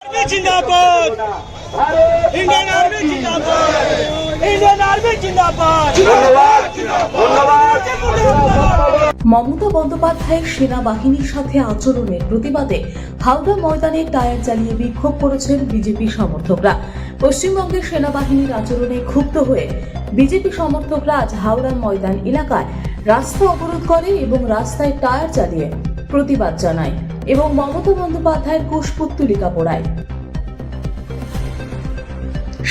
जिंदाबाद Indian army जिंदाबाद Indian army जिंदाबाद মমতা বন্দ্যোপাধ্যায়ের সেনাবাহিনীর সাথে আচরণের প্রতিবাদে হাওড়া ময়দানে টায়ার জ্বালিয়ে বিক্ষোভ করেছেন বিজেপি সমর্থকরা। পশ্চিমবঙ্গের সেনাবাহিনীর আচরণে ক্ষুব্ধ হয়ে বিজেপি সমর্থকরা আজ হাওড়া ময়দান এলাকায় রাস্তা অবরোধ করে এবং রাস্তায় টায়ার জ্বালিয়ে প্রতিবাদ জানায় এবং মমতা বন্দ্যোপাধ্যায়ের কুশপুত্তলিকা পোড়ায়।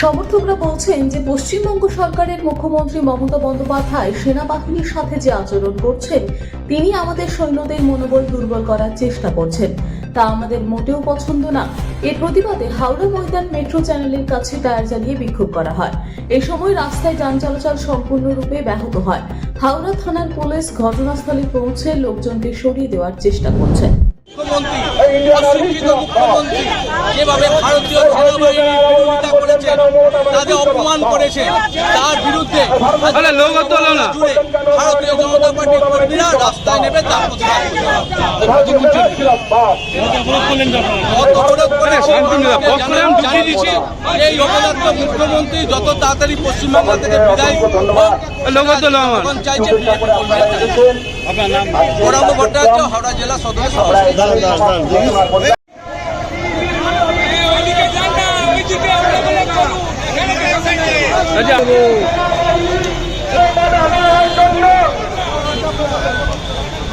সমর্থকরা বলছেন যে পশ্চিমবঙ্গ সরকারের মুখ্যমন্ত্রী মমতা বন্দ্যোপাধ্যায় সেনাবাহিনীর সাথে যে আচরণ করছেন, তিনি আমাদের সৈন্যদের মনোবল দুর্বল করার চেষ্টা করছেন, তা আমাদের মোটেও পছন্দ না। এর প্রতিবাদে হাওড়া ময়দান মেট্রো চ্যানেলের কাছে টায়ার জ্বালিয়ে বিক্ষোভ করা হয়। এই সময় রাস্তায় যান চলাচল সম্পূর্ণরূপে ব্যাহত হয়। হাওড়া থানার পুলিশ ঘটনাস্থলে পৌঁছে লোকজনকে সরিয়ে দেওয়ার চেষ্টা করছে। মুখ্যমন্ত্রী যেভাবে ভারতীয় সেনাবাহিনীর বিরোধিতা করেছে, তাদের অপমান করেছে, তার বিরুদ্ধে জুড়ে ভারতীয় জনতা পার্টির কর্মীরা রাস্তায় নেমে তার এই অপদার্থ মুখ্যমন্ত্রী যত তাড়াতাড়ি পশ্চিমবঙ্গ থেকে বিদায় চাইছে। গৌরাঙ্গ ভট্টাচার্য, হাওড়া জেলা সদর সভাপতি।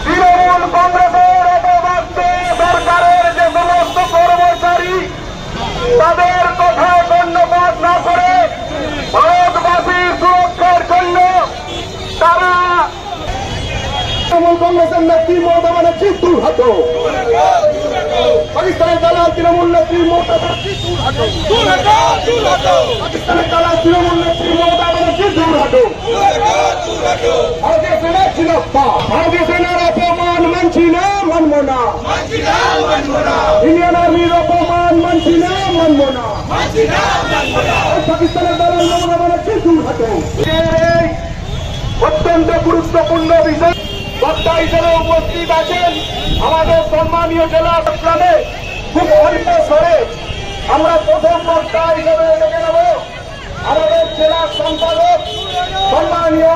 তৃণমূল কংগ্রেসের অপবাদে সরকারের যে সমস্ত কর্মচারী তাদের কথা গণ্যপাত না করে ভারতবাসীর সুরক্ষার জন্য তারা তৃণমূল কংগ্রেসের নেত্রী মমতা ব্যানার্জি দূর হটো, পাকিস্তানের দালাল তৃণমূল নেত্রী মমতা ব্যানার্জি দূর হটো, পাকিস্তানের দালাল তৃণমূল নেত্রী মমতা ব্যানার্জি দূর হটো। ভারতীয় সেনা জিন্দাবাদ, ভারতীয় সেনার অপমান মানছি না, মানব না। ইন্ডিয়ান আর্মির অপমান মানছি না, মানব না। পাকিস্তানের দালাল মমতা ব্যানার্জি দূর হটো। অত্যন্ত গুরুত্বপূর্ণ বিষয় বক্তা হিসেবে উপস্থিত আছেন আমাদের সম্মানীয় জেলা প্রশাসনে খুব অল্প স্বরে আমরা প্রথম বক্তা হিসেবে ডেকে নেব আমাদের জেলা সম্পাদক সম্মানীয়